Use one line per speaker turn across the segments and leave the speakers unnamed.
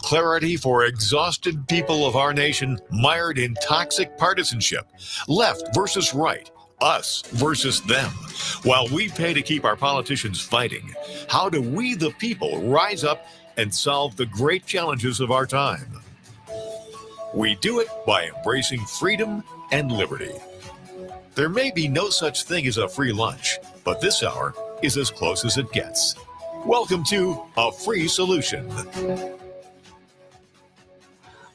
Clarity for exhausted people of our nation mired in toxic partisanship. Left versus right. Us versus them. While we pay to keep our politicians fighting, how do we, the people, rise up and solve the great challenges of our time? We do it by embracing freedom and liberty. There may be no such thing as a free lunch, but this hour is as close as it gets. Welcome to A Free Solution.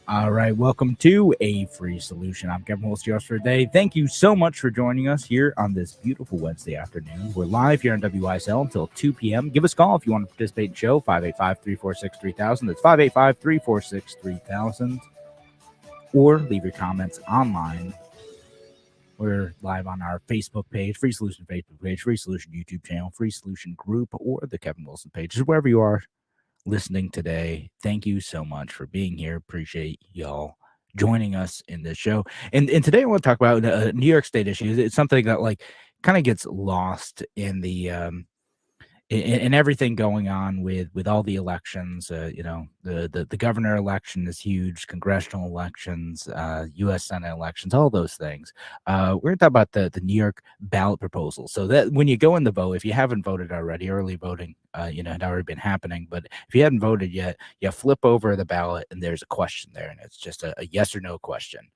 All right, welcome to A Free Solution. I'm Kevin Holst, your host for today. Thank you so much for joining us here on this beautiful Wednesday afternoon. We're live here on WISL until 2 p.m. Give us a call if you want to participate in the show, 585-346-3000. That's 585-346-3000. Or leave your comments online. We're live on our Facebook page, Free Solution Facebook page, Free Solution YouTube channel, Free Solution group, or the Kevin Wilson page. Just wherever you are listening today, thank you so much for being here. Appreciate y'all joining us in this show. And today I want to talk about New York State issues. It's something that kind of gets lost in the in everything going on with all the elections. The governor election is huge, congressional elections, U.S. Senate elections, all those things. We're going to talk about the New York ballot proposal. So that when you go in the vote, if you haven't voted already, early voting, had already been happening. But if you hadn't voted yet, you flip over the ballot and there's a question there, and it's just a yes or no question.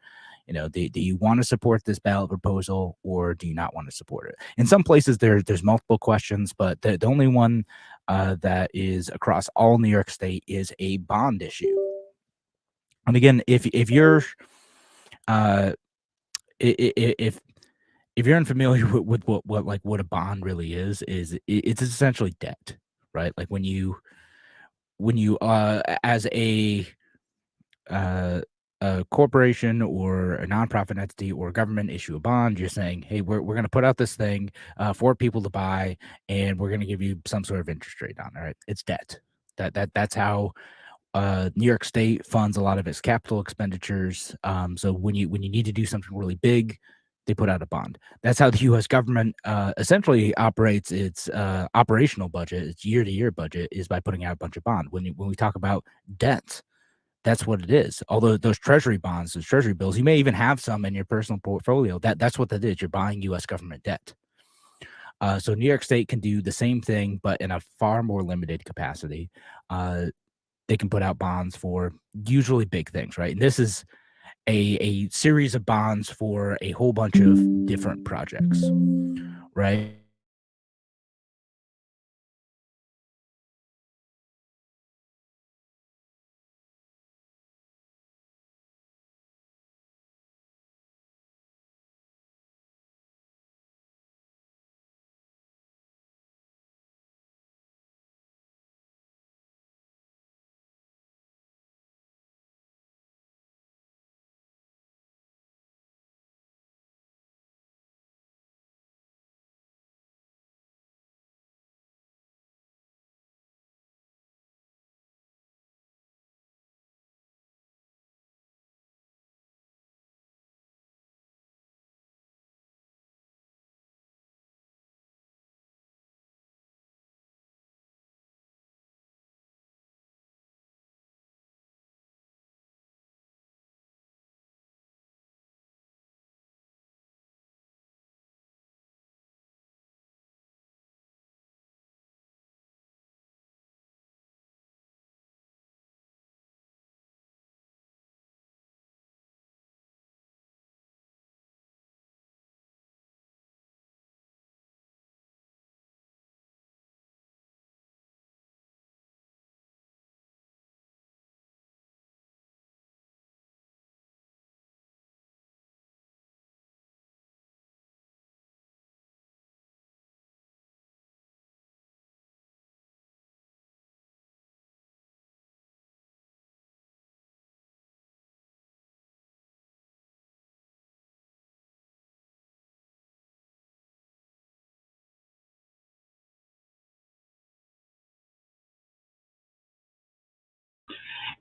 Do you want to support this ballot proposal or do you not want to support it? In some places there's multiple questions, but the only one that is across all New York State is a bond issue. And again, if you're if you're unfamiliar with what a bond really is it's essentially debt, right? Like when you as a corporation or a nonprofit entity or government issue a bond, you're saying, hey, we're going to put out this thing for people to buy, and we're going to give you some sort of interest rate on it. Right? It's debt. That's how New York State funds a lot of its capital expenditures. So when you need to do something really big, they put out a bond. That's how the U.S. government essentially operates its operational budget, its year-to-year budget, is by putting out a bunch of bond. When we talk about debt, that's what it is. Although those treasury bonds, those treasury bills, you may even have some in your personal portfolio. That's what that is. You're buying U.S. government debt. So New York State can do the same thing, but in a far more limited capacity. They can put out bonds for usually big things, right? And this is a series of bonds for a whole bunch of different projects, right?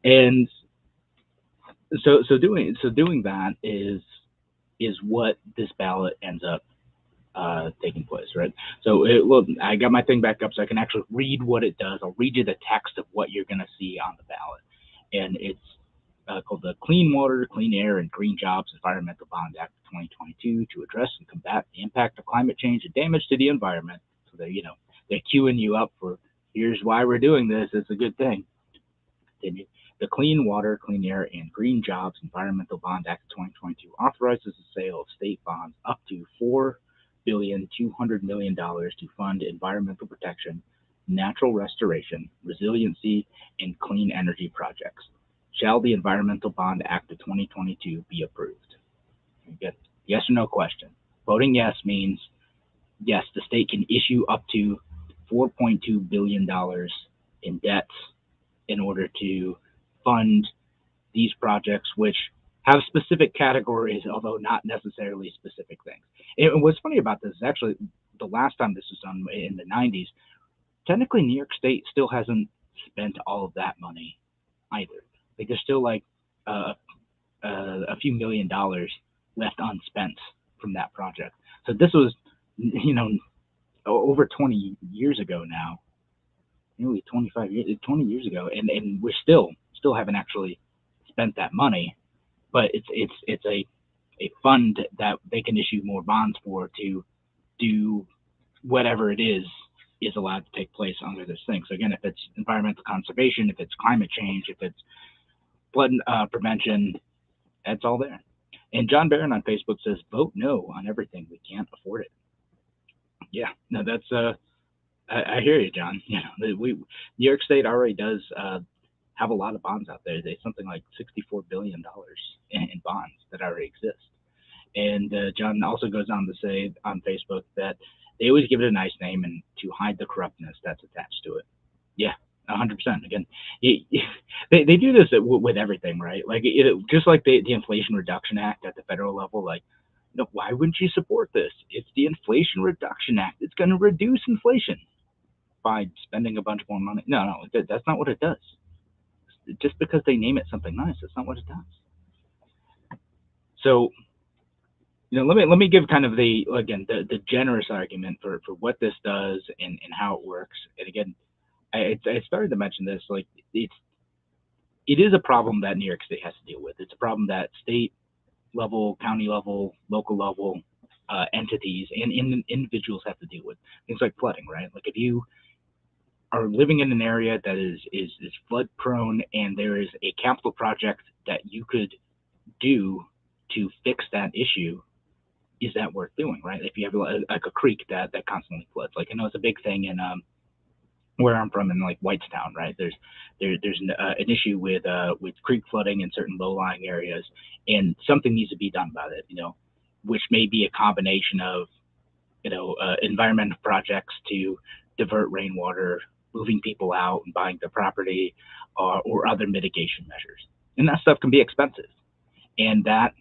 And so doing that is what this ballot ends up taking place, right? So I got my thing back up so I can actually read what it does. I'll read you the text of what you're going to see on the ballot. and it's called the Clean Water, Clean Air, and Green Jobs Environmental Bond Act of 2022 to address and combat the impact of climate change and damage to the environment. So they're queuing you up for here's why we're doing this. It's a good thing. The Clean Water, Clean Air, and Green Jobs Environmental Bond Act of 2022 authorizes the sale of state bonds up to $4,200,000,000 to fund environmental protection, natural restoration, resiliency, and clean energy projects. Shall the Environmental Bond Act of 2022 be approved? Yes or no question. Voting yes means yes, the state can issue up to $4.2 billion in debts in order to fund these projects, which have specific categories, although not necessarily specific things. And what's funny about this is actually the last time this was done in the 90s, technically New York State still hasn't spent all of that money either. Like there's still like a few $1 million left unspent from that project. So this was, over 20 years ago now, nearly 20 years ago, and we're still haven't actually spent that money, but it's a fund that they can issue more bonds for to do whatever it is allowed to take place under this thing. So again, if it's environmental conservation, if it's climate change, if it's flood prevention, that's all there. And John Barron on Facebook says, vote no on everything. We can't afford it. Yeah, no, that's I hear you, John. New York State already does have a lot of bonds out there. There's something like $64 billion in bonds that already exist. And John also goes on to say on Facebook that they always give it a nice name and to hide the corruptness that's attached to it. Yeah, 100%. Again, they do this with everything, right? Like just like the Inflation Reduction Act at the federal level. Like, no, why wouldn't you support this? It's the Inflation Reduction Act. It's going to reduce inflation by spending a bunch more money. No, that's not what it does. Just because they name it something nice, that's not what it does. So, let me give kind of the generous argument for what this does and how it works. And again, I started to mention this, like it is a problem that New York State has to deal with. It's a problem that state level, county level, local level entities and individuals have to deal with. Things like flooding, right? Like if you are living in an area that is flood prone and there is a capital project that you could do to fix that issue, is that worth doing, right? If you have like a creek that constantly floods, like I know it's a big thing in where I'm from in like Whitestown, right? There's an issue with creek flooding in certain low-lying areas, and something needs to be done about it, which may be a combination of environmental projects to divert rainwater, moving people out and buying their property, or other mitigation measures. And that stuff can be expensive. And that,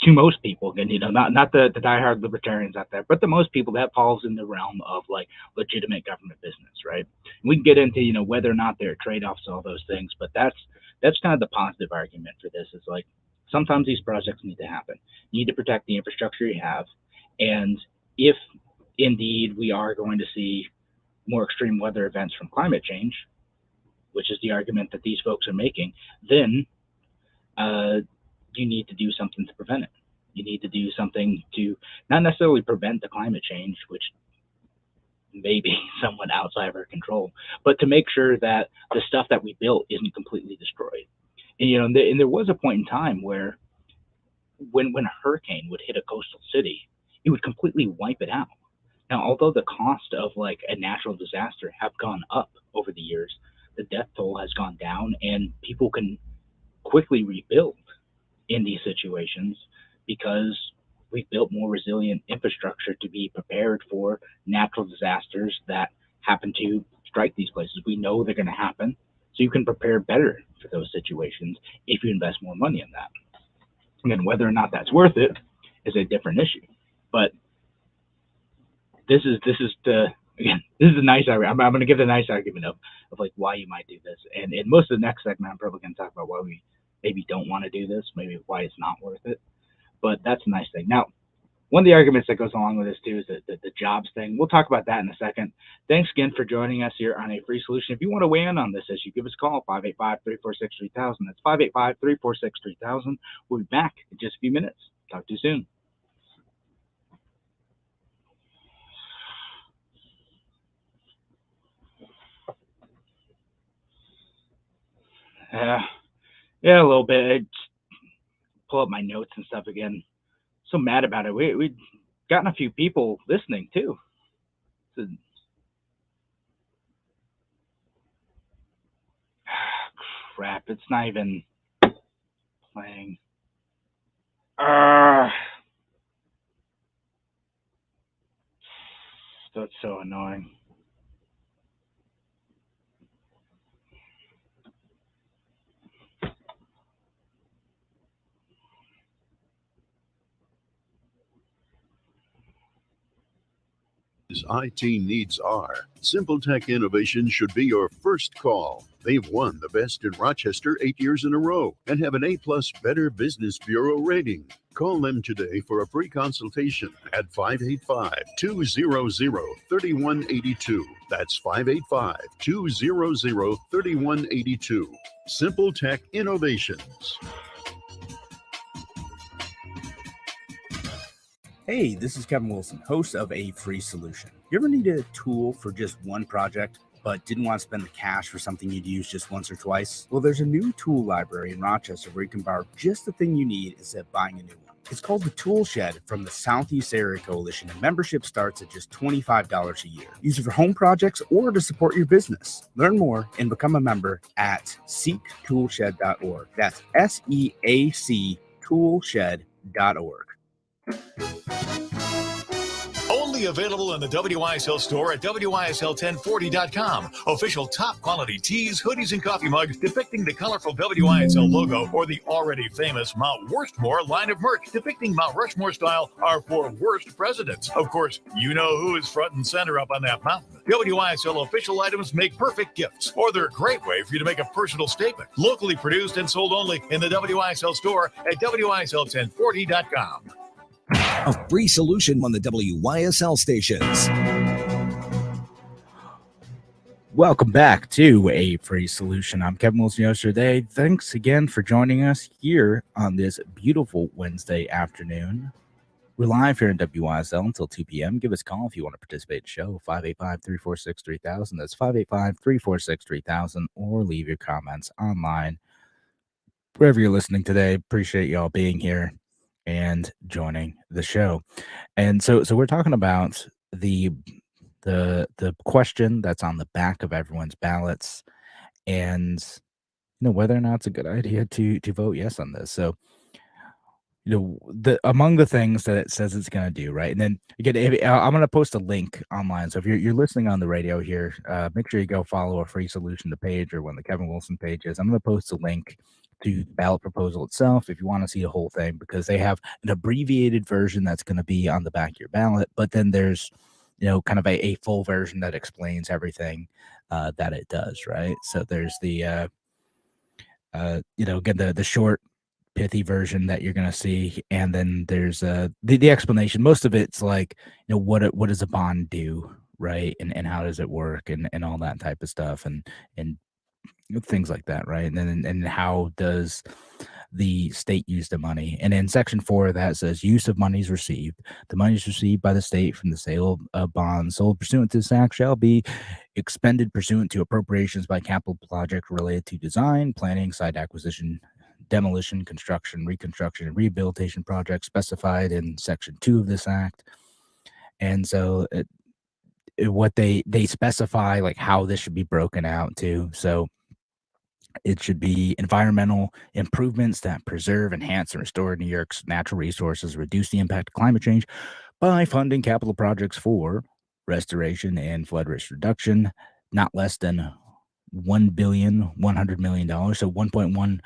to most people, again, not the diehard libertarians out there, but the most people, that falls in the realm of like legitimate government business, right? And we can get into, whether or not there are trade-offs and all those things, but that's kind of the positive argument for this is like, sometimes these projects need to happen. You need to protect the infrastructure you have. And if indeed we are going to see more extreme weather events from climate change, which is the argument that these folks are making, then you need to do something to prevent it. You need to do something to not necessarily prevent the climate change, which may be somewhat outside of our control, but to make sure that the stuff that we built isn't completely destroyed. And and there was a point in time where when a hurricane would hit a coastal city, it would completely wipe it out. Now, although the cost of like a natural disaster have gone up over the years, the death toll has gone down, and people can quickly rebuild in these situations because we've built more resilient infrastructure to be prepared for natural disasters that happen to strike these places. We know they're going to happen, so you can prepare better for those situations if you invest more money in that. Again, whether or not that's worth it is a different issue. But this is the nice argument. I'm going to give the nice argument of like why you might do this. And in most of the next segment, I'm probably going to talk about why we maybe don't want to do this, maybe why it's not worth it. But that's a nice thing. Now, One of the arguments that goes along with this too is the jobs thing. We'll talk about that in a second. Thanks again for joining us here on A Free Solution. If you want to weigh in on this issue, give us a call, 585-346-3000. That's 585-346-3000. We'll be back in just a few minutes. Talk to you soon. Yeah, a little bit. I just pull up my notes and stuff again. So mad about it. We've gotten a few people listening too. So, crap, it's not even playing. That's so annoying.
IT needs are. Simple Tech Innovation should be your first call. They've won the best in Rochester 8 years in a row and have an A-plus Better Business Bureau rating. Call them today for a free consultation at 585-200-3182. That's 585-200-3182. Simple Tech Innovations.
Hey, this is Kevin Wilson, host of A Free Solution. You ever needed a tool for just one project, but didn't want to spend the cash for something you'd use just once or twice? Well, there's a new tool library in Rochester where you can borrow just the thing you need instead of buying a new one. It's called the Tool Shed from the Southeast Area Coalition, and membership starts at just $25 a year. Use it for home projects or to support your business. Learn more and become a member at seektoolshed.org. That's SEAC toolshed.org.
Only available in the WISL store at WISL1040.com. Official top quality tees, hoodies, and coffee mugs depicting the colorful WISL logo or the already famous Mount Worstmore line of merch depicting Mount Rushmore style are for worst presidents. Of course, you know who is front and center up on that mountain. WISL official items make perfect gifts, or they're a great way for you to make a personal statement. Locally produced and sold only in the WISL store at WISL1040.com.
A free solution on the WYSL stations.
Welcome back to A Free Solution. I'm Kevin Wilson, your host today. Thanks again for joining us here on this beautiful Wednesday afternoon. We're live here in WYSL until 2 p.m. Give us a call if you want to participate in the show, 585-346-3000. That's 585-346-3000, or leave your comments online. Wherever you're listening today, appreciate y'all being here and joining the show. And so we're talking about the question that's on the back of everyone's ballots, and whether or not it's a good idea to vote yes on this. So among the things that it says it's going to do, right? And then again, I'm going to post a link online. So if you're listening on the radio here, make sure you go follow A Free Solution, the page, or one of the Kevin Wilson pages. I'm going to post a link to the ballot proposal itself if you want to see the whole thing, because they have an abbreviated version that's going to be on the back of your ballot, but then there's kind of a full version that explains everything that it does, right? So there's the again, the short pithy version that you're going to see, and then there's the explanation. Most of it's like, what does a bond do, right? And how does it work, and all that type of stuff, and things like that, right? And then and how does the state use the money? And in section 4 that says use of monies received. The monies received by the state from the sale of bonds sold pursuant to this act shall be expended pursuant to appropriations by capital project related to design, planning, site acquisition, demolition, construction, reconstruction, and rehabilitation projects specified in section 2 of this act. And so what they specify, like, how this should be broken out too. So it should be environmental improvements that preserve, enhance, and restore New York's natural resources, reduce the impact of climate change by funding capital projects for restoration and flood risk reduction, not less than $1.1 billion. So 1.1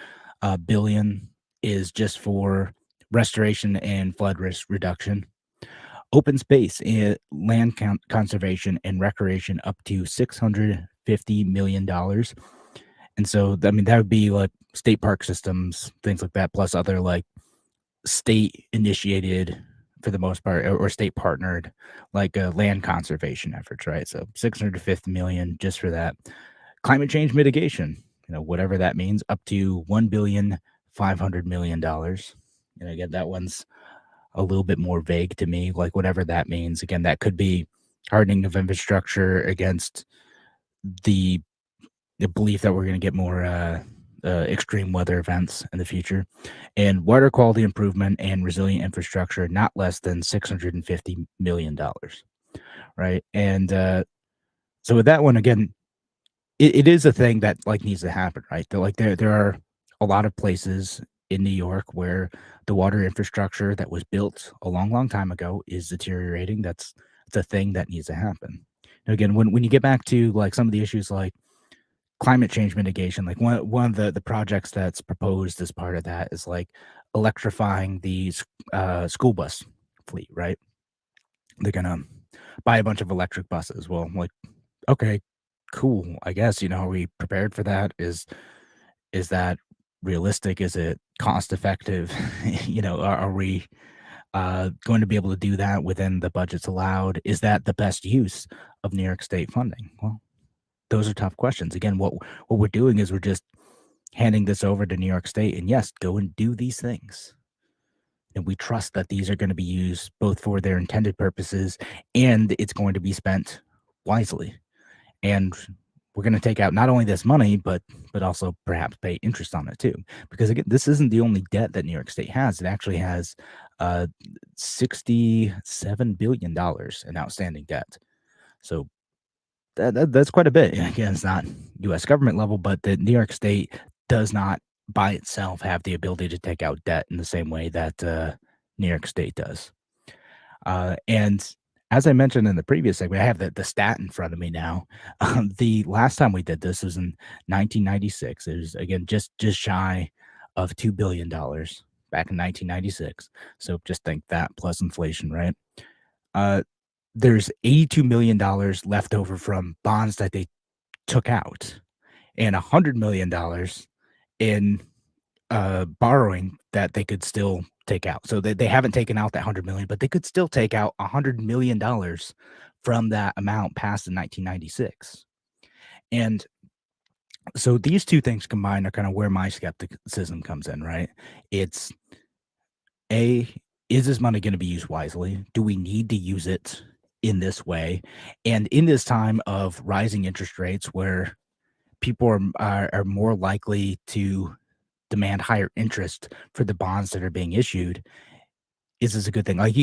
billion is just for restoration and flood risk reduction. Open space, land conservation and recreation, up to $650 million. And so, I mean, that would be like state park systems, things like that, plus other like state initiated for the most part, or state partnered, like land conservation efforts, right? So 650 million just for that. Climate change mitigation, whatever that means, up to $1,500,000,000. Again, that one's a little bit more vague to me, like whatever that means. Again, that could be hardening of infrastructure against the belief that we're going to get more extreme weather events in the future, and water quality improvement and resilient infrastructure, not less than $650 million, right? And so with that one, again, it is a thing that like needs to happen, right? There are a lot of places in New York where the water infrastructure that was built a long, long time ago is deteriorating. It's a thing that needs to happen. And again, when you get back to like some of the issues like climate change mitigation, like one of the projects that's proposed as part of that is like electrifying the school bus fleet, right? They're gonna buy a bunch of electric buses. Well, I'm like, okay, cool. I guess, are we prepared for that? Is that realistic? Is it cost effective? Are we going to be able to do that within the budgets allowed? Is that the best use of New York State funding? Well, those are tough questions. Again, what we're doing is we're just handing this over to New York State, and yes, go and do these things. And we trust that these are going to be used both for their intended purposes and it's going to be spent wisely. And we're going to take out not only this money, but also perhaps pay interest on it too. Because again, this isn't the only debt that New York State has. It actually has $67 billion in outstanding debt. So that's quite a bit. And again, it's not U.S. government level, but the New York State does not by itself have the ability to take out debt in the same way that New York State does. And as I mentioned in the previous segment, I have the stat in front of me now. The last time we did this was in 1996. It was, again, just shy of $2 billion back in 1996. So just think that plus inflation, right? There's $82 million left over from bonds that they took out and $100 million in borrowing that they could still take out. So they haven't taken out that 100 million, but they could still take out $100 million from that amount passed in 1996. And so these two things combined are kind of where my skepticism comes in, right? It's is this money going to be used wisely? Do we need to use it in this way? And in this time of rising interest rates where people are more likely to demand higher interest for the bonds that are being issued, is this a good thing? Like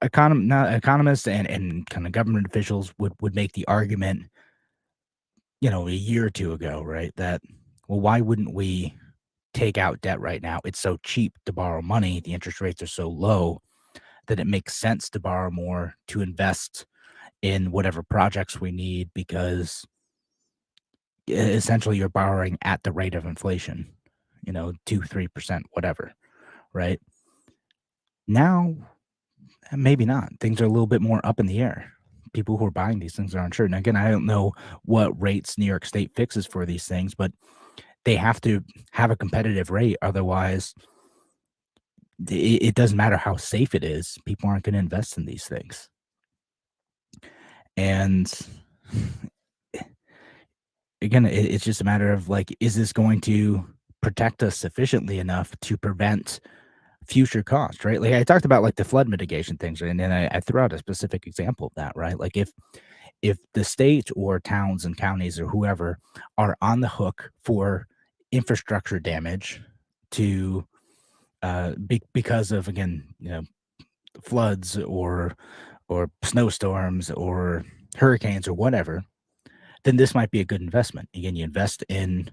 economists and kind of government officials would make the argument, a year or two ago, right? That, well, why wouldn't we take out debt right now? It's so cheap to borrow money. The interest rates are so low that it makes sense to borrow more to invest in whatever projects we need because essentially you're borrowing at the rate of inflation, 2-3%, whatever, right? Now, maybe not. Things are a little bit more up in the air. People who are buying these things are unsure. And again, I don't know what rates New York State fixes for these things, but they have to have a competitive rate. Otherwise, it doesn't matter how safe it is. People aren't going to invest in these things. And again, it's just a matter of like, is this going to protect us sufficiently enough to prevent future costs, right? Like I talked about like the flood mitigation things, and then I threw out a specific example of that, right? Like if the state or towns and counties or whoever are on the hook for infrastructure damage to because of, again, floods or snowstorms or hurricanes or whatever, then this might be a good investment. Again, you invest in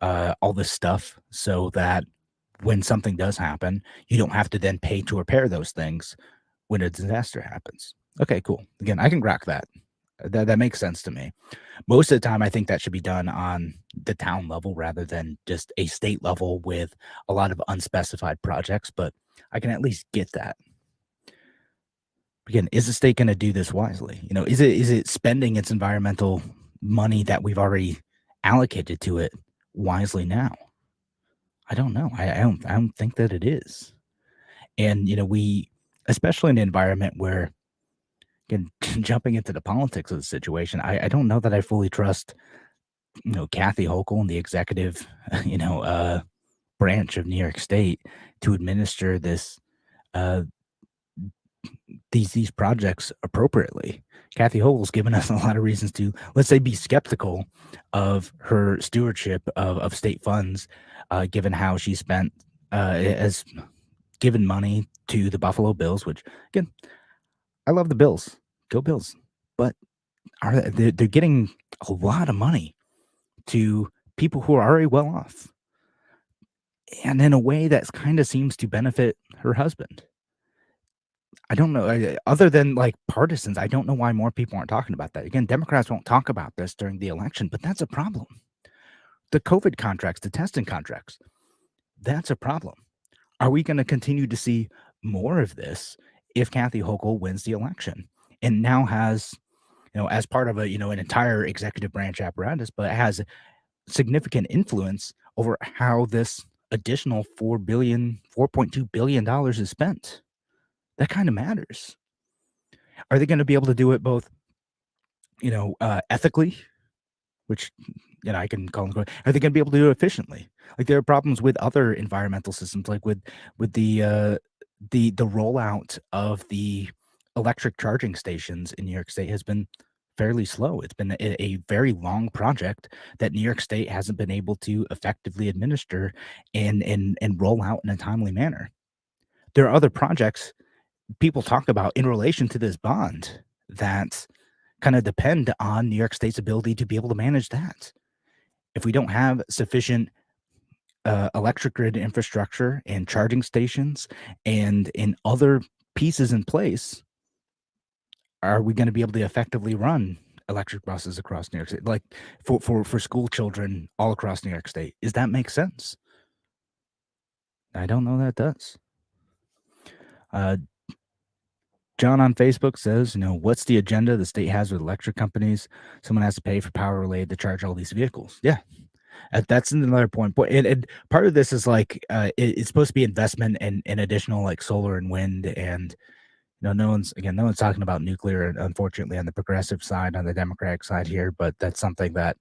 all this stuff so that when something does happen, you don't have to then pay to repair those things when a disaster happens. Okay, cool. Again, I can grok that. That makes sense to me. Most of the time, I think that should be done on the town level rather than just a state level with a lot of unspecified projects, but I can at least get that. Again, is the state going to do this wisely? Is it spending its environmental money that we've already allocated to it wisely now? I don't know. I don't think that it is. And we especially in an environment where, again, jumping into the politics of the situation, I don't know that I fully trust, Kathy Hochul and the executive, branch of New York State to administer uh, these projects appropriately. Kathy Hochul's given us a lot of reasons to, let's say, be skeptical of her stewardship of state funds, given how she spent, has given money to the Buffalo Bills, which, again, I love the Bills. Go Bills. But they're getting a lot of money to people who are already well off, and in a way that kind of seems to benefit her husband. I don't know, other than like partisans, I don't know why more people aren't talking about that. Again, Democrats won't talk about this during the election, but that's a problem. The COVID contracts, the testing contracts, that's a problem. Are we going to continue to see more of this if Kathy Hochul wins the election and now has, as part of an entire executive branch apparatus, but has significant influence over how this additional $4.2 billion is spent? That kind of matters. Are they going to be able to do it both, ethically, which, I can call them, are they going to be able to do it efficiently? Like, there are problems with other environmental systems, like with the rollout of the electric charging stations in New York State has been fairly slow. It's been a very long project that New York State hasn't been able to effectively administer and roll out in a timely manner. There are other projects people talk about in relation to this bond that kind of depend on New York State's ability to be able to manage that. If we don't have sufficient electric grid infrastructure and charging stations and in other pieces in place, are we going to be able to effectively run electric buses across New York State, like for school children all across New York State? Does that make sense? I don't know that it does. John on Facebook says, what's the agenda the state has with electric companies? Someone has to pay for power related to charge all these vehicles. Yeah, that's another point. And part of this is like, it's supposed to be investment in additional like solar and wind. And, no one's talking about nuclear, unfortunately, on the progressive side, on the Democratic side here, but that's something that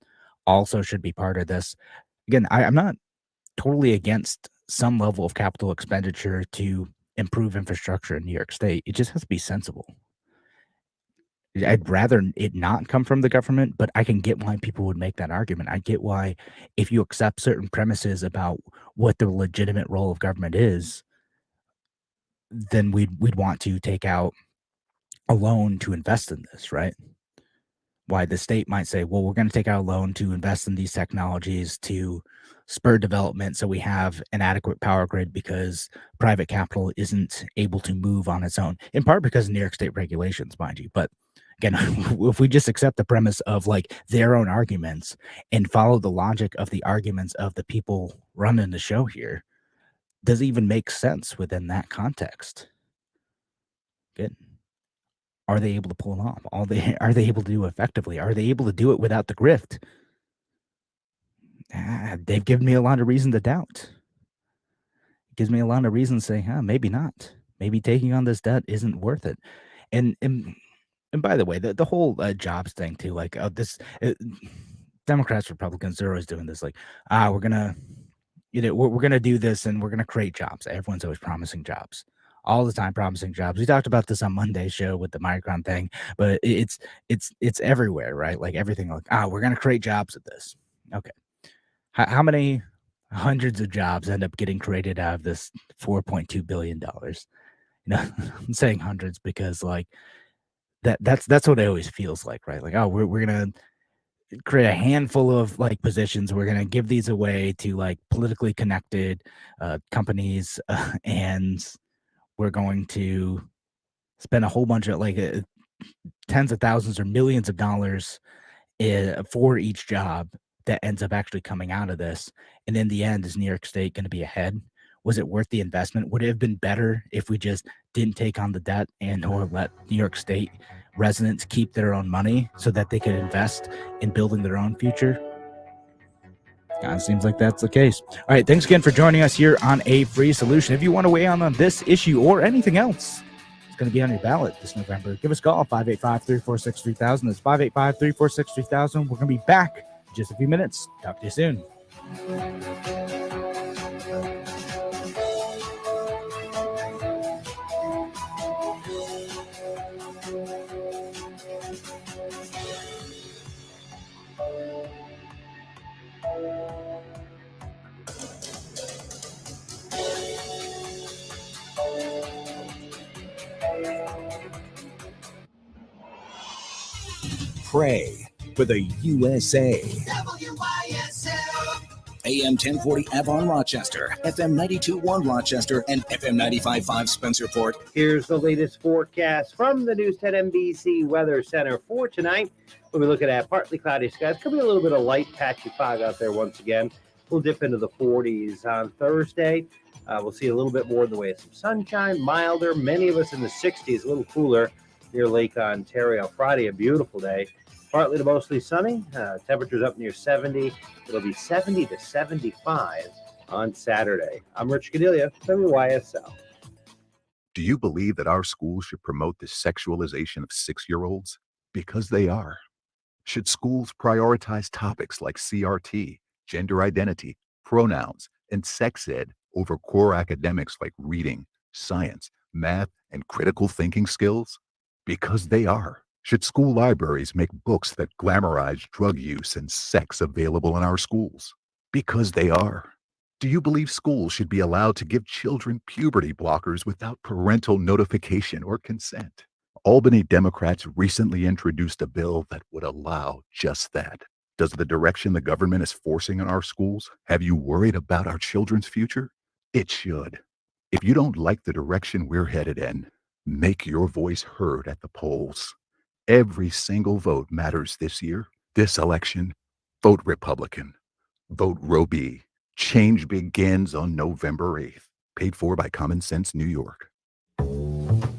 also should be part of this. Again, I'm not totally against some level of capital expenditure to improve infrastructure in New York State. It just has to be sensible. I'd rather it not come from the government, but I can get why people would make that argument. I get why, if you accept certain premises about what the legitimate role of government is, then we'd want to take out a loan to invest in this, right? Why the state might say, well, we're going to take out a loan to invest in these technologies to spur development so we have an adequate power grid because private capital isn't able to move on its own, in part because of New York State regulations, mind you. But again, if we just accept the premise of like their own arguments and follow the logic of the arguments of the people running the show here, does it even make sense within that context? Good. Are they able to pull it off? Are they able to do it effectively? Are they able to do it without the grift? They've given me a lot of reason to doubt. It gives me a lot of reason to say, maybe not. Maybe taking on this debt isn't worth it. And by the way, the whole jobs thing too, like Democrats, Republicans, they're always doing this, like, we're gonna, we're gonna do this and we're gonna create jobs. Everyone's always promising jobs. All the time promising jobs. We talked about this on Monday's show with the Micron thing, but it's everywhere, right? Like everything, like, we're going to create jobs with this. Okay. How many hundreds of jobs end up getting created out of this $4.2 billion? I'm saying hundreds because like that's what it always feels like, right? Like, we're going to create a handful of like positions. We're going to give these away to like politically connected companies and we're going to spend a whole bunch of like tens of thousands or millions of dollars for each job that ends up actually coming out of this. And in the end, is New York State going to be ahead? Was it worth the investment? Would it have been better if we just didn't take on the debt and or let New York State residents keep their own money so that they could invest in building their own future? Kind of seems like that's the case. All right, thanks again for joining us here on A Free Solution. If you want to weigh in on this issue or anything else, going to be on your ballot this November. Give us a call, 585-346-3000. That's 585-346-3000. We're going to be back in just a few minutes. Talk to you soon.
Pray for the USA. AM 1040 Avon Rochester, FM 92.1 Rochester, and FM 95.5 Spencerport.
Here's the latest forecast from the News 10 NBC Weather Center for tonight. We'll be looking at partly cloudy skies. Could be a little bit of light patchy fog out there once again. We'll dip into the 40s on Thursday. We'll see a little bit more in the way of some sunshine, milder. Many of us in the 60s, a little cooler near Lake Ontario. Friday, a beautiful day. Partly to mostly sunny. Temperatures up near 70. It'll be 70 to 75 on Saturday. I'm Rich Cadelia, WYSL.
Do you believe that our schools should promote the sexualization of 6-year-olds? Because they are. Should schools prioritize topics like CRT, gender identity, pronouns, and sex ed over core academics like reading, science, math, and critical thinking skills? Because they are. Should school libraries make books that glamorize drug use and sex available in our schools? Because they are. Do you believe schools should be allowed to give children puberty blockers without parental notification or consent? Albany Democrats recently introduced a bill that would allow just that. Does the direction the government is forcing on our schools have you worried about our children's future? It should. If you don't like the direction we're headed in, make your voice heard at the polls. Every single vote matters this year, this election. Vote Republican. Vote Roe B. Change begins on November 8th. Paid for by Common Sense New York.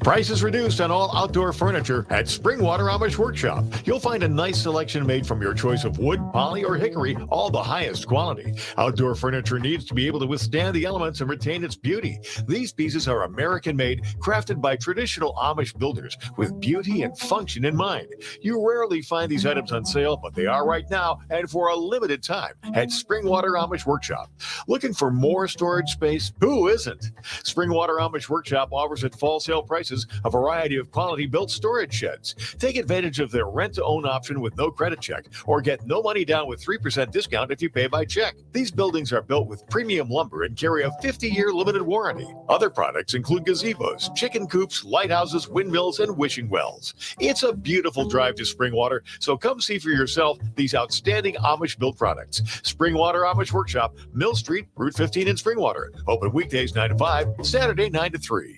Prices reduced on all outdoor furniture at Springwater Amish Workshop. You'll find a nice selection made from your choice of wood, poly, or hickory, all the highest quality. Outdoor furniture needs to be able to withstand the elements and retain its beauty. These pieces are American-made, crafted by traditional Amish builders with beauty and function in mind. You rarely find these items on sale, but they are right now and for a limited time at Springwater Amish Workshop. Looking for more storage space? Who isn't? Springwater Amish Workshop offers at fall sale prices a variety of quality built storage sheds. Take advantage of their rent-to-own option with no credit check or get no money down with 3% discount if you pay by check. These buildings are built with premium lumber and carry a 50-year limited warranty. Other products include gazebos, chicken coops, lighthouses, windmills, and wishing wells. It's a beautiful drive to Springwater, so come see for yourself these outstanding Amish-built products. Springwater Amish Workshop, Mill Street, Route 15 in Springwater. Open weekdays 9 to 5, Saturday 9 to 3.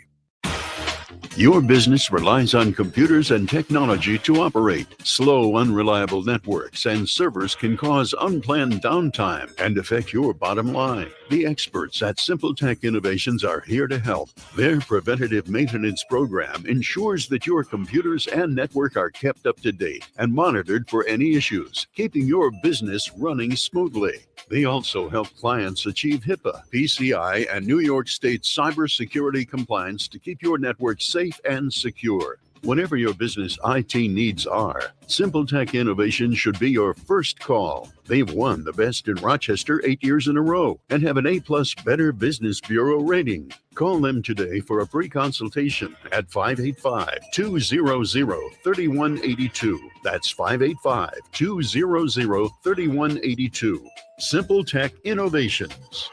Your business relies on computers and technology to operate. Slow, unreliable networks and servers can cause unplanned downtime and affect your bottom line. The experts at Simple Tech Innovations are here to help. Their preventative maintenance program ensures that your computers and network are kept up to date and monitored for any issues, keeping your business running smoothly. They also help clients achieve HIPAA, PCI, and New York State cybersecurity compliance to keep your network safe and secure. Whatever your business IT needs are, Simple Tech Innovations should be your first call. They've won the Best in Rochester 8 years in a row and have an A+ Better Business Bureau rating. Call them today for a free consultation at 585-200-3182. That's 585-200-3182. Simple Tech Innovations.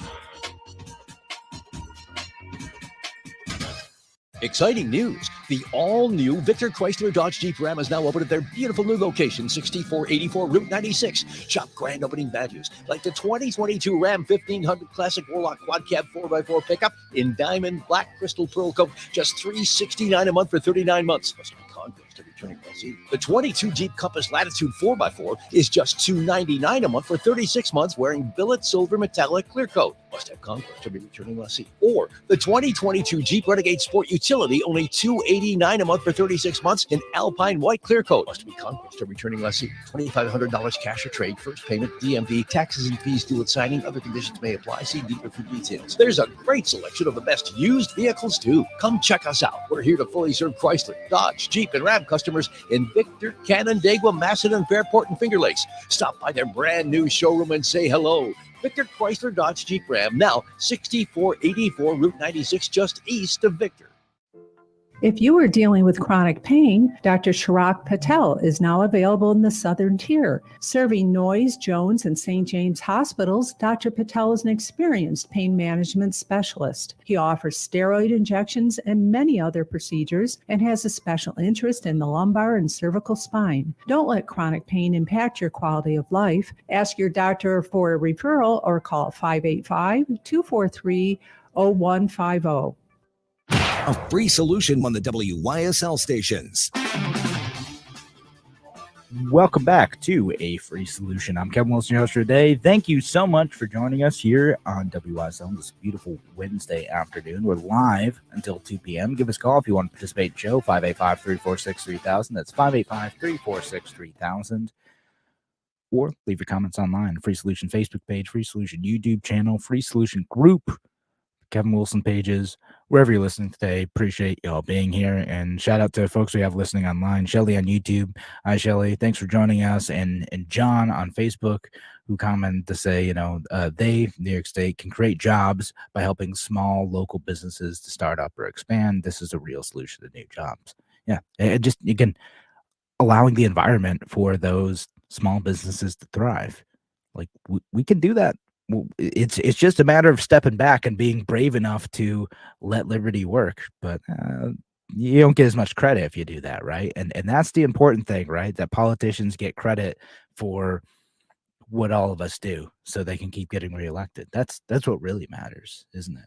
Exciting news. The all-new Victor Chrysler Dodge Jeep Ram is now open at their beautiful new location, 6484 Route 96. Shop grand opening badges like the 2022 Ram 1500 Classic Warlock Quad Cab 4x4 pickup in diamond black crystal pearl coat, just $369 a month for 39 months. Plus, Conquest to returning lessee. The 22 Jeep Compass Latitude 4x4 is just $299 a month for 36 months wearing billet silver metallic clear coat. Must have conquest to be returning lessee. Or the 2022 Jeep Renegade Sport Utility, only $289 a month for 36 months in Alpine White clear coat. Must be conquest to returning lessee. $2,500 cash or trade. First payment, DMV, taxes and fees due at signing. Other conditions may apply. See dealer for details. There's a great selection of the best used vehicles too. Come check us out. We're here to fully serve Chrysler, Dodge, Jeep, and Ram customers in Victor, Canandaigua, Macedon, Fairport, and Finger Lakes. Stop by their brand new showroom and say hello. Victor Chrysler Dodge Jeep Ram, now 6484 Route 96, just east of Victor.
If you are dealing with chronic pain, Dr. Chirag Patel is now available in the Southern Tier. Serving Noyes, Jones, and St. James hospitals, Dr. Patel is an experienced pain management specialist. He offers steroid injections and many other procedures and has a special interest in the lumbar and cervical spine. Don't let chronic pain impact your quality of life. Ask your doctor for a referral or call 585-243-0150.
A free solution on the WYSL stations.
Welcome back to A Free Solution. I'm Kevin Wilson, your host for today. Thank you so much for joining us here on WYSL on this beautiful Wednesday afternoon. We're live until 2 p.m. Give us a call if you want to participate in the show, 585-346-3000. That's 585-346-3000. Or leave your comments online. Free Solution Facebook page, Free Solution YouTube channel, Free Solution group, Kevin Wilson pages, wherever you're listening today. Appreciate y'all being here, and shout out to folks we have listening online. Shelly on YouTube. Hi, Shelly. Thanks for joining us. And John on Facebook, who commented to say, they, New York State, can create jobs by helping small local businesses to start up or expand. This is a real solution to new jobs. Yeah. And just, again, allowing the environment for those small businesses to thrive. Like, we can do that. It's just a matter of stepping back and being brave enough to let liberty work. But you don't get as much credit if you do that, right? And that's the important thing, right? That politicians get credit for what all of us do so they can keep getting reelected. That's what really matters, isn't it?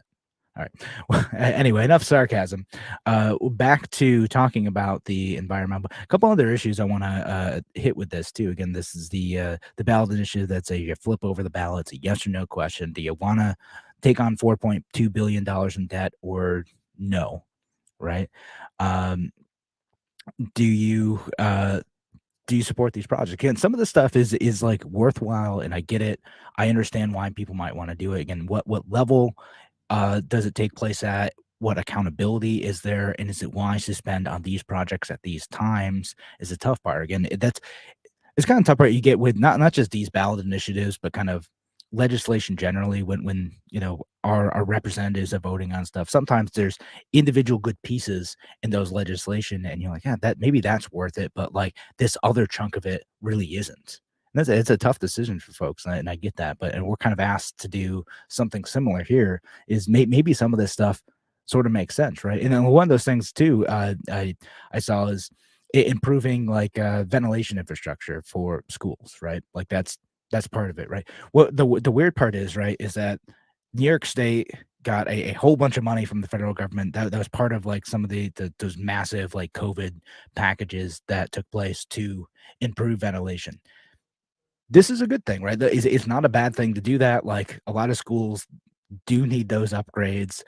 All right. Well, anyway, enough sarcasm. Back to talking about the environmental. A couple other issues I want to hit with this too. Again, this is the ballot initiative. That's you flip over the ballot. It's a yes or no question. Do you want to take on $4.2 billion in debt or no? Right? Do you support these projects? Again, some of the stuff is like worthwhile, and I get it. I understand why people might want to do it. Again, what level does it take place at? What accountability is there? And is it wise to spend on these projects at these times? Is a tough part. Again, it's kind of tough part you get with not just these ballot initiatives, but kind of legislation generally when our representatives are voting on stuff. Sometimes there's individual good pieces in those legislation, and you're like, yeah, maybe that's worth it, but like this other chunk of it really isn't. It's a tough decision for folks, and I get that, and we're kind of asked to do something similar here. Is maybe some of this stuff sort of makes sense, right? And then one of those things too, I saw is improving like ventilation infrastructure for schools, right? Like that's part of it, right? Well, the weird part is, right, is that New York State got a whole bunch of money from the federal government. That was part of like some of those massive like COVID packages that took place to improve ventilation. This is a good thing, right? It's not a bad thing to do that. Like a lot of schools do need those upgrades.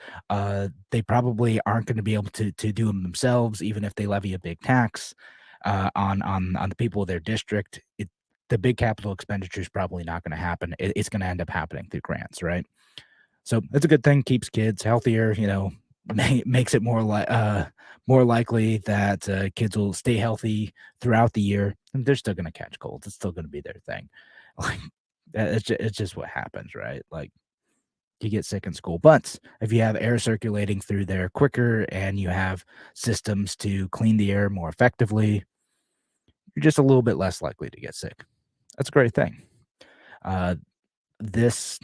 They probably aren't going to be able to do them themselves, even if they levy a big tax on the people of their district. The big capital expenditure is probably not going to happen. It's going to end up happening through grants, right? So it's a good thing. Keeps kids healthier. Makes it more likely that kids will stay healthy throughout the year. And they're still going to catch colds. It's still going to be their thing. Like it's just what happens, right? Like you get sick in school. But if you have air circulating through there quicker and you have systems to clean the air more effectively, you're just a little bit less likely to get sick. That's a great thing. This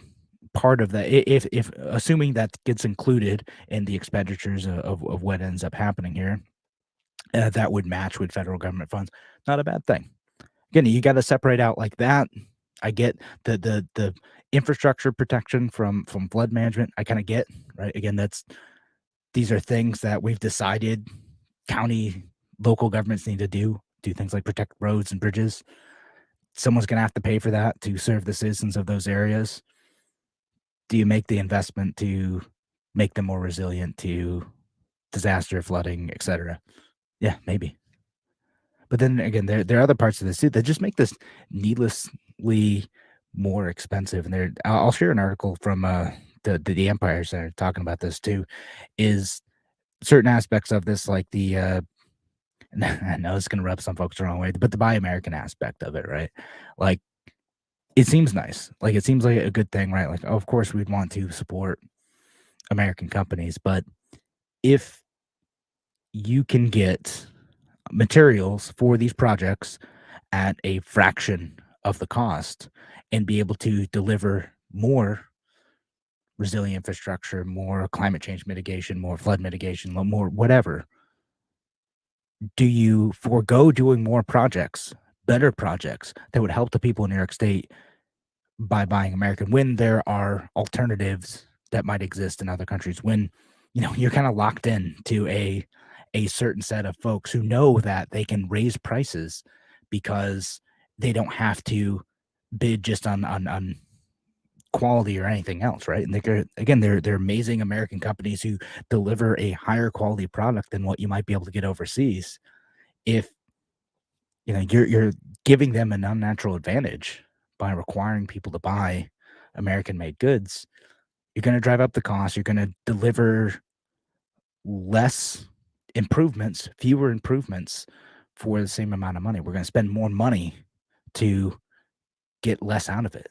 part of that, if assuming that gets included in the expenditures of what ends up happening here, that would match with federal government funds. Not a bad thing. Again, you got to separate out like that. I get the infrastructure protection from flood management. I kind of get, right? Again, these are things that we've decided county local governments need to do things like protect roads and bridges. Someone's going to have to pay for that to serve the citizens of those areas. Do you make the investment to make them more resilient to disaster, flooding, etc.? Yeah, maybe. But then again, there are other parts of this too that just make this needlessly more expensive. And I'll share an article from the Empire Center talking about this too. Is certain aspects of this, like the I know it's gonna rub some folks the wrong way, but the Buy American aspect of it, right? Like, it seems nice. Like, it seems like a good thing, right? Like, oh, of course, we'd want to support American companies, but if you can get materials for these projects at a fraction of the cost and be able to deliver more resilient infrastructure, more climate change mitigation, more flood mitigation, more whatever, do you forego doing more projects, better projects that would help the people in New York State by buying American when there are alternatives that might exist in other countries? When you're kind of locked in to a certain set of folks who know that they can raise prices because they don't have to bid just on quality or anything else, right? And they're amazing American companies who deliver a higher quality product than what you might be able to get overseas. If you're giving them an unnatural advantage by requiring people to buy American made goods, you're going to drive up the cost. You're going to deliver less improvements, fewer improvements for the same amount of money. We're going to spend more money to get less out of it.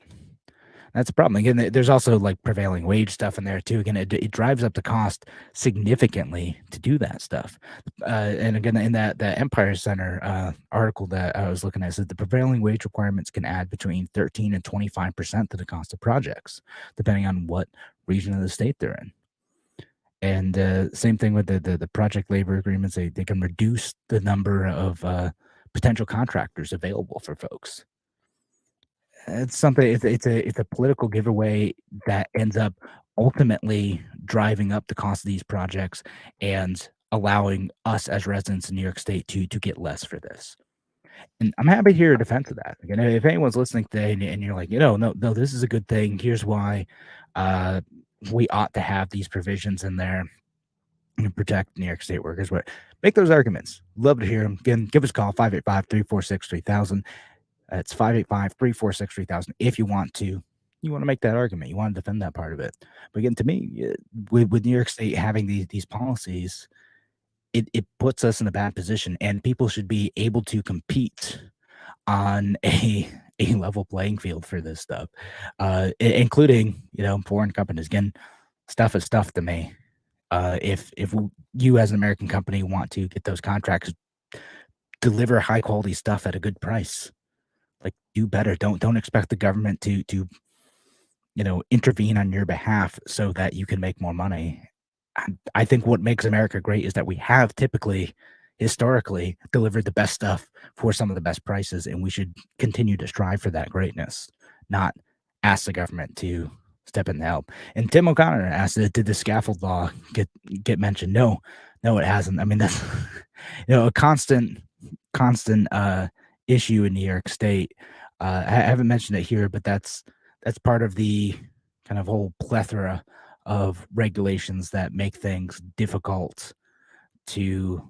That's a problem. Again, there's also like prevailing wage stuff in there too. Again, it drives up the cost significantly to do that stuff. And again, in that Empire Center article that I was looking at, said the prevailing wage requirements can add between 13 and 25% to the cost of projects, depending on what region of the state they're in. And same thing with the project labor agreements. They can reduce the number of potential contractors available for folks. It's something. It's a political giveaway that ends up ultimately driving up the cost of these projects and allowing us as residents in New York State to get less for this. And I'm happy to hear a defense of that. Again, if anyone's listening today and you're like, no, this is a good thing. Here's why we ought to have these provisions in there and protect New York State workers. But make those arguments. Love to hear them. Again, give us a call, 585-346-3000. It's 585-346-3000 if you want to make that argument. You want to defend that part of it. But again, to me, with New York State having these policies, it puts us in a bad position, and people should be able to compete on a level playing field for this stuff, including foreign companies. Again, stuff is stuff to me. If you as an American company want to get those contracts, deliver high quality stuff at a good price. Like, do better. Don't expect the government to intervene on your behalf so that you can make more money. I think what makes America great is that we have historically delivered the best stuff for some of the best prices, and we should continue to strive for that greatness, not ask the government to step in to help. And Tim O'Connor asked, did the scaffold law get mentioned? No, it hasn't. I mean, that's a constant issue in New York State. I haven't mentioned it here, but that's part of the kind of whole plethora of regulations that make things difficult to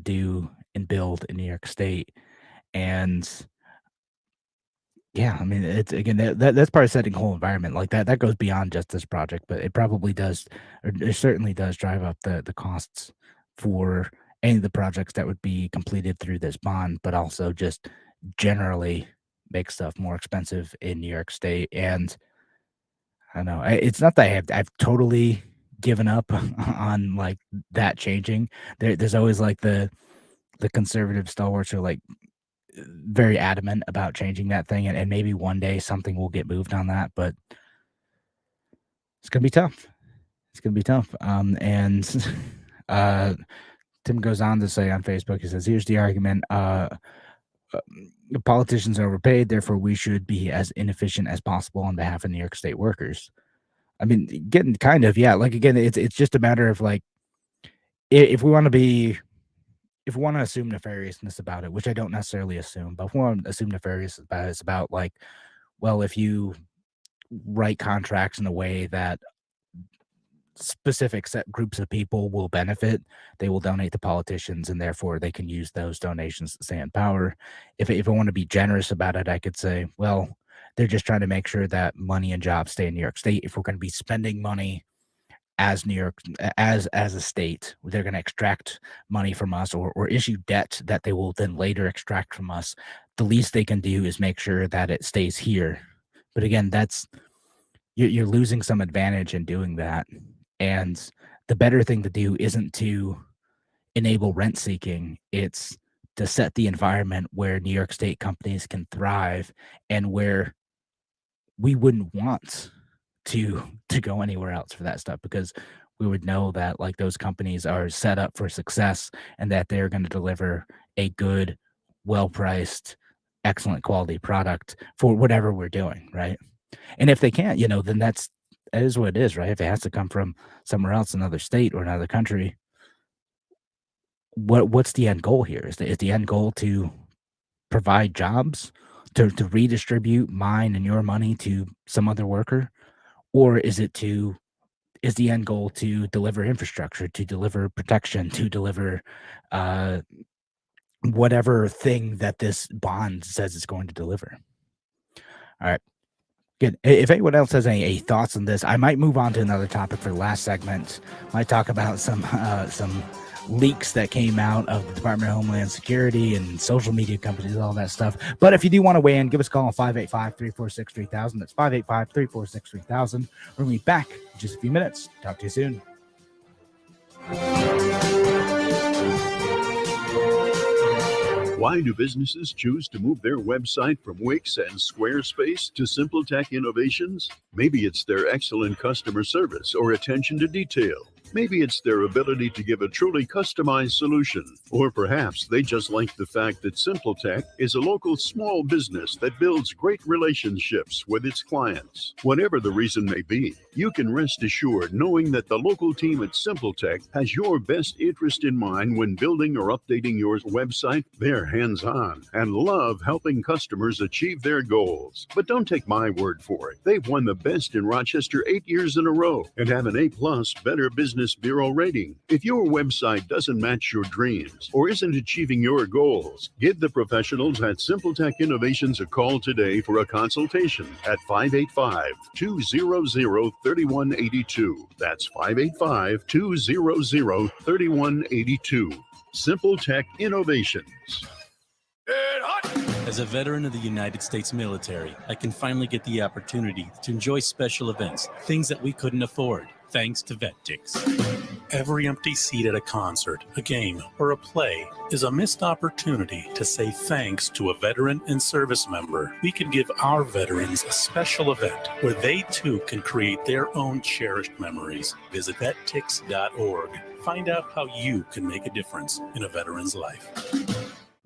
do and build in New York State. And yeah, I mean, it's again that's part of setting the whole environment like that. That goes beyond just this project, but it probably does, or it certainly does, drive up the costs for any of the projects that would be completed through this bond, but also just generally make stuff more expensive in New York State. And I don't know, it's not that I've totally given up on like that changing. There's always like the conservative stalwarts are like very adamant about changing that thing, and maybe one day something will get moved on that, but it's gonna be tough. And Tim goes on to say on Facebook, he says, here's the argument. Politicians are overpaid, therefore we should be as inefficient as possible on behalf of New York State workers. I mean, getting kind of, yeah, like again, it's just a matter of like, if we want to be if we want to assume nefariousness about it, which I don't necessarily assume, but if we want to assume nefarious about it, it's about like, well, if you write contracts in a way that specific set groups of people will benefit, they will donate to politicians, and therefore they can use those donations to stay in power. If I want to be generous about it, I could say, well, they're just trying to make sure that money and jobs stay in New York State. If we're going to be spending money as New York, as a state, they're going to extract money from us or issue debt that they will then later extract from us. The least they can do is make sure that it stays here. But again, that's you're losing some advantage in doing that. And the better thing to do isn't to enable rent seeking, it's to set the environment where New York State companies can thrive and where we wouldn't want to go anywhere else for that stuff, because we would know that like those companies are set up for success and that they're going to deliver a good, well-priced, excellent quality product for whatever we're doing, right? And if they can't, then that is what it is, right? If it has to come from somewhere else, another state or another country, what's the end goal here? Is the end goal to provide jobs, to redistribute mine and your money to some other worker? Or is the end goal to deliver infrastructure, to deliver protection, to deliver whatever thing that this bond says it's going to deliver? All right. Good. If anyone else has any thoughts on this, I might move on to another topic for the last segment. Might talk about some leaks that came out of the Department of Homeland Security and social media companies, all that stuff. But if you do want to weigh in, give us a call on 585-346-3000. That's 585-346-3000. We're going to be back in just a few minutes. Talk to you soon.
Why do businesses choose to move their website from Wix and Squarespace to SimpleTech Innovations? Maybe it's their excellent customer service or attention to detail. Maybe it's their ability to give a truly customized solution. Or perhaps they just like the fact that SimpleTech is a local small business that builds great relationships with its clients. Whatever the reason may be, you can rest assured knowing that the local team at SimpleTech has your best interest in mind when building or updating your website. They're hands-on and love helping customers achieve their goals. But don't take my word for it. They've won the best in Rochester 8 years in a row and have an A+ Better Business Bureau rating. If your website doesn't match your dreams or isn't achieving your goals, give the professionals at SimpleTech Innovations a call today for a consultation at 585-200-3182. That's 585-200-3182. SimpleTech Innovations.
As a veteran of the United States military, I can finally get the opportunity to enjoy special events, things that we couldn't afford, thanks to VetTix. Every empty seat at a concert, a game, or a play is a missed opportunity to say thanks to a veteran and service member. We can give our veterans a special event where they too can create their own cherished memories. Visit vettix.org. Find out how you can make a difference in a veteran's life.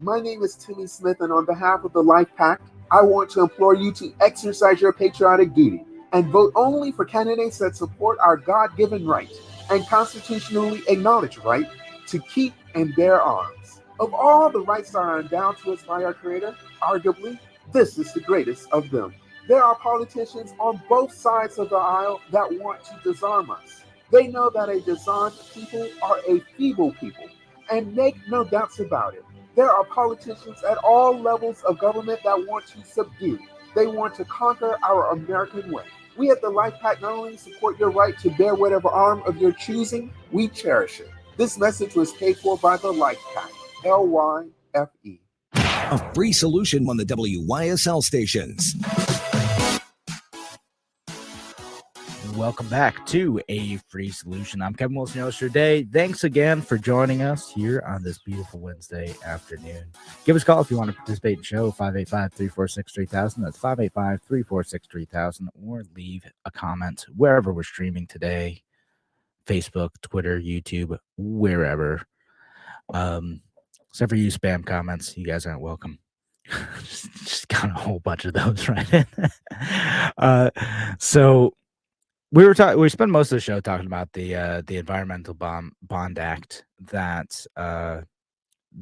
My name is Timmy Smith, and on behalf of the Life Pact, I want to implore you to exercise your patriotic duty and vote only for candidates that support our God-given right and constitutionally acknowledged right to keep and bear arms. Of all the rights that are endowed to us by our Creator, arguably, this is the greatest of them. There are politicians on both sides of the aisle that want to disarm us. They know that a disarmed people are a feeble people, and make no doubts about it. There are politicians at all levels of government that want to subdue. They want to conquer our American way. We at the Life Pack not only support your right to bear whatever arm of your choosing, we cherish it. This message was paid for by the Life Pack, LYFE.
A free solution on the WYSL stations.
Welcome back to A Free Solution. I'm Kevin Wilson, your host today. Thanks again for joining us here on this beautiful Wednesday afternoon. Give us a call if you want to participate in the show, 585-346-3000. That's 585-346-3000, or leave a comment wherever we're streaming today, Facebook, Twitter, YouTube, wherever. Except for you spam comments, you guys aren't welcome. just got a whole bunch of those right in. So we spent most of the show talking about the Environmental Bond Act that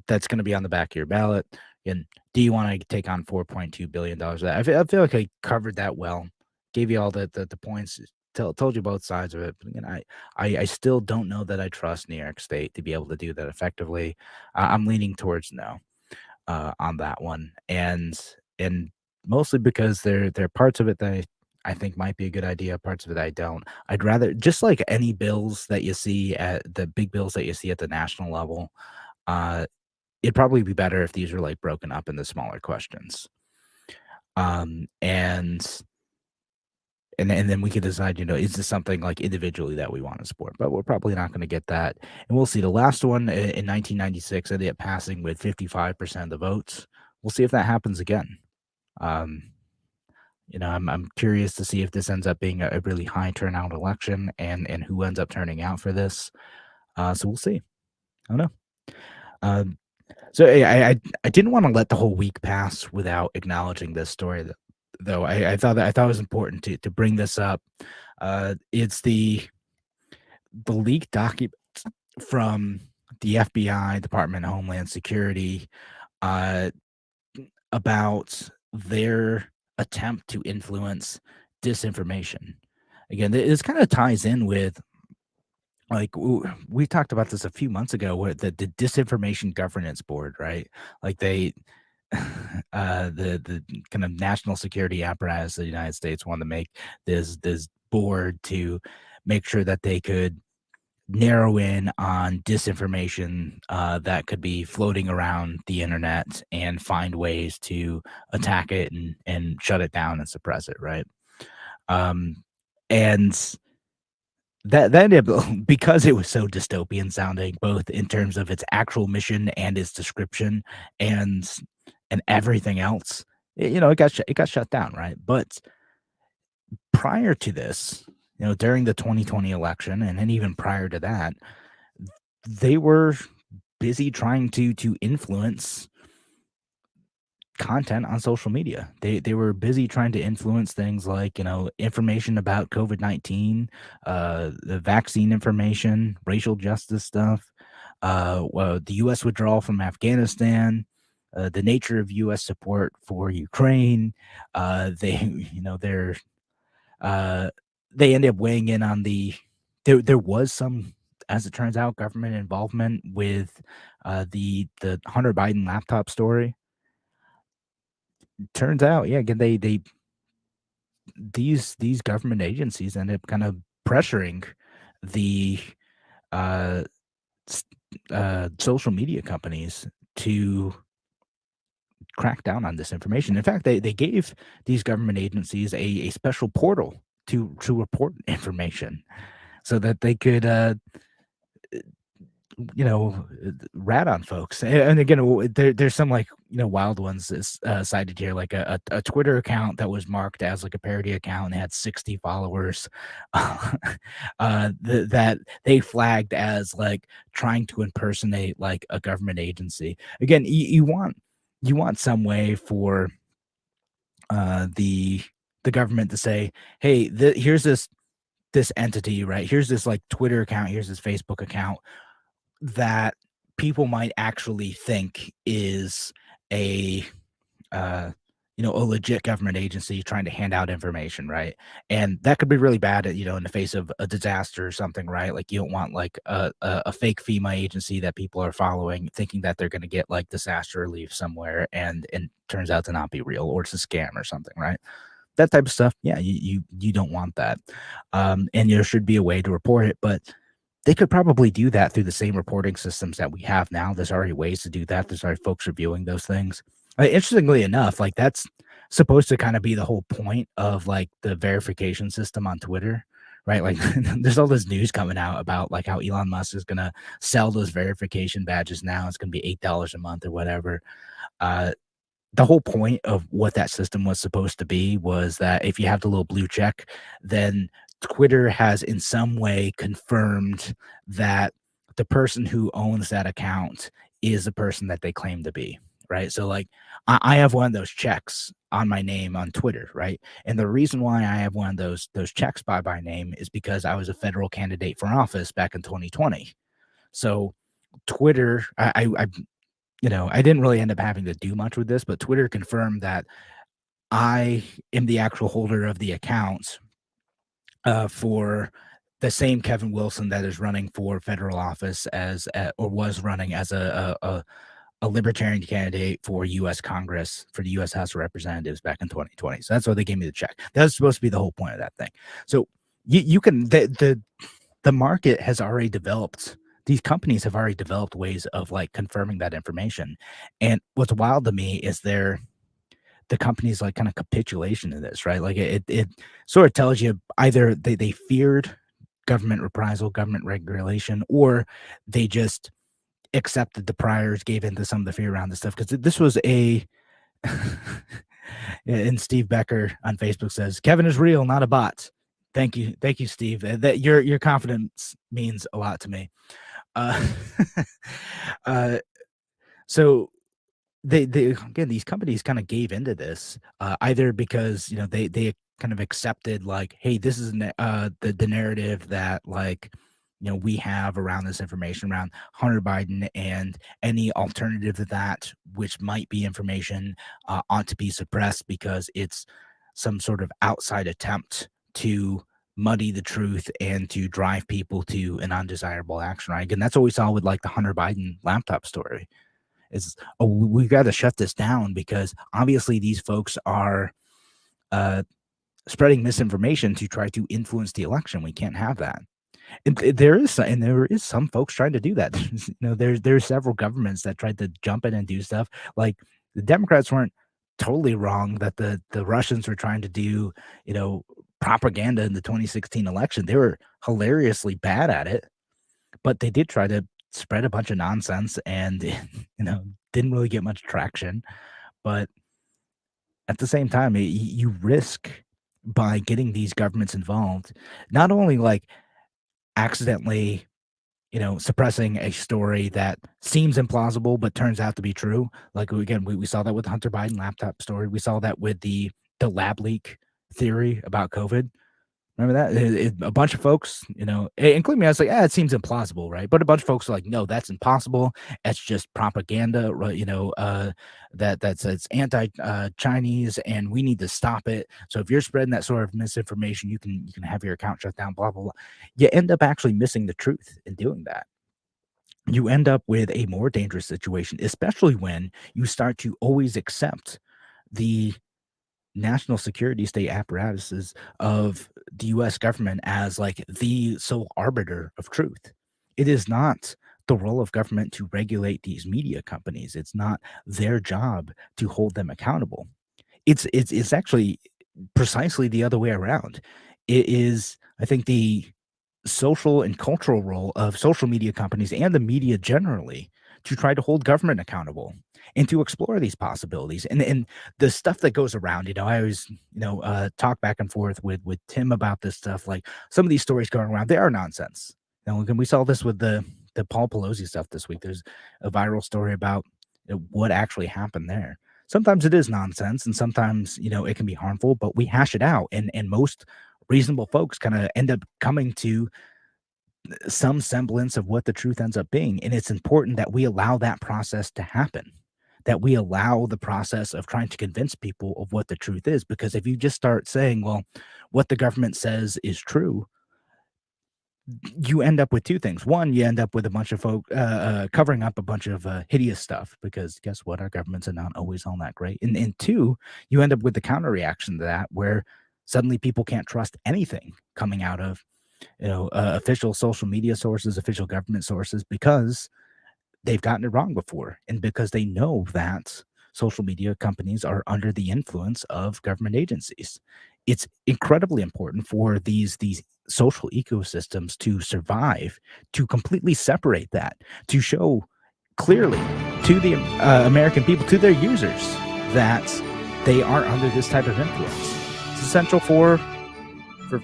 that's going to be on the back of your ballot. And do you want to take on $4.2 billion of that? I feel like I covered that well, gave you all the points, told you both sides of it. But again, I still don't know that I trust New York State to be able to do that effectively. I'm leaning towards no on that one. And mostly because there are parts of it that I think might be a good idea, parts of it I don't. I'd rather, just like any bills that you see at the big bills that you see at the national level, it'd probably be better if these were like broken up into smaller questions. And then we could decide, is this something like individually that we want to support? But we're probably not going to get that. And we'll see. The last one in 1996 ended up passing with 55% of the votes. We'll see if that happens again. I'm curious to see if this ends up being a really high turnout election and who ends up turning out for this. So we'll see. I don't know. So I didn't want to let the whole week pass without acknowledging this story, though. I thought it was important to bring this up. It's the leaked documents from the FBI, Department of Homeland Security, about their attempt to influence disinformation. Again, this kind of ties in with, like, we talked about this a few months ago, where the Disinformation Governance Board, right? Like they, the kind of national security apparatus of the United States wanted to make this board to make sure that they could narrow in on disinformation that could be floating around the internet and find ways to attack it and shut it down and suppress it, right? And that because it was so dystopian sounding, both in terms of its actual mission and its description and everything else, it got shut down, right? But prior to this, during the 2020 election, and then even prior to that, they were busy trying to influence content on social media. They were busy trying to influence things like, information about COVID-19, the vaccine information, racial justice stuff, the U.S. withdrawal from Afghanistan, the nature of U.S. support for Ukraine. They ended up weighing in on there was some, as it turns out, government involvement with the Hunter Biden laptop story. Turns out, yeah, again, these government agencies end up kind of pressuring the social media companies to crack down on this information. In fact, they gave these government agencies a special portal to report information so that they could rat on folks. And again, there's some, like, wild ones cited here, like a Twitter account that was marked as like a parody account and had 60 followers that they flagged as like trying to impersonate like a government agency. Again, you want some way for the government to say, hey, here's this entity, right? Here's this like Twitter account, here's this Facebook account that people might actually think is a legit government agency trying to hand out information, right? And that could be really bad at, in the face of a disaster or something, right? Like, you don't want like a fake FEMA agency that people are following, thinking that they're going to get like disaster relief somewhere, and turns out to not be real, or it's a scam or something, right? That type of stuff, yeah, you don't want that. And there should be a way to report it, but they could probably do that through the same reporting systems that we have now. There's already ways to do that. There's already folks reviewing those things. Interestingly enough, like, that's supposed to kind of be the whole point of like the verification system on Twitter, right? Like, there's all this news coming out about like how Elon Musk is going to sell those verification badges now. It's going to be $8 a month or whatever. The whole point of what that system was supposed to be was that if you have the little blue check, then Twitter has in some way confirmed that the person who owns that account is the person that they claim to be, right? So like, I have one of those checks on my name on Twitter, right? And the reason why I have one of those checks by my name is because I was a federal candidate for office back in 2020. So Twitter, I I didn't really end up having to do much with this, but Twitter confirmed that I am the actual holder of the accounts for the same Kevin Wilson that is running for federal office or was running as a libertarian candidate for U.S. Congress for the U.S. House of Representatives back in 2020. So that's why they gave me the check. That was supposed to be the whole point of that thing. So you can the market has already developed. These companies have already developed ways of like confirming that information. And what's wild to me is the company's like kind of capitulation in this, right? Like it sort of tells you either they feared government reprisal, government regulation, or they just accepted the priors, gave into some of the fear around this stuff. Because this was and Steve Becker on Facebook says, Kevin is real, not a bot. Thank you, Steve. That your confidence means a lot to me. So they again, these companies kind of gave into this either because they kind of accepted like, hey, this is the narrative that like we have around this information around Hunter Biden, and any alternative to that which might be information ought to be suppressed because it's some sort of outside attempt to muddy the truth and to drive people to an undesirable action, right? And that's what we saw with like the Hunter Biden laptop story. Is we've got to shut this down because obviously these folks are spreading misinformation to try to influence the election. We can't have that. There is some folks trying to do that. There's several governments that tried to jump in and do stuff. Like the Democrats weren't totally wrong that the Russians were trying to do propaganda in the 2016 election. They were hilariously bad at it, but they did try to spread a bunch of nonsense and didn't really get much traction. But at the same time, you risk by getting these governments involved, not only like accidentally suppressing a story that seems implausible but turns out to be true. Like again, we saw that with the Hunter Biden laptop story. We saw that with the lab leak theory about COVID. Remember that? A bunch of folks, including me, I was like, it seems implausible, right? But a bunch of folks are like, no, that's impossible. It's just propaganda, right? That's it's anti-Chinese, and we need to stop it. So if you're spreading that sort of misinformation, you can have your account shut down, blah, blah, blah. You end up actually missing the truth in doing that. You end up with a more dangerous situation, especially when you start to always accept the national security state apparatuses of the U.S. government as like the sole arbiter of truth. It is not the role of government to regulate these media companies. It's not their job to hold them accountable. It's actually precisely the other way around. It is, I think, the social and cultural role of social media companies and the media generally to try to hold government accountable and to explore these possibilities and the stuff that goes around. I always talk back and forth with Tim about this stuff. Like some of these stories going around, they are nonsense. We saw this with the Paul Pelosi stuff this week. There's a viral story about what actually happened there. Sometimes it is nonsense, and sometimes it can be harmful, but we hash it out, and most reasonable folks kind of end up coming to some semblance of what the truth ends up being. And it's important that we allow that process to happen, that we allow the process of trying to convince people of what the truth is. Because if you just start saying, well, what the government says is true, you end up with two things. One, you end up with a bunch of folk covering up a bunch of hideous stuff, because guess what? Our governments are not always all that great. And two, you end up with the counter reaction to that, where suddenly people can't trust anything coming out of official social media sources, official government sources, because they've gotten it wrong before, and because they know that social media companies are under the influence of government agencies. It's incredibly important for these social ecosystems to survive, to completely separate that, to show clearly to the American people, to their users, that they aren't under this type of influence. It's essential for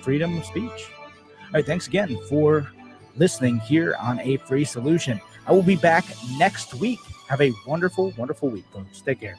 freedom of speech. All right, thanks again for listening here on A Free Solution. I will be back next week. Have a wonderful, wonderful week, folks. Take care.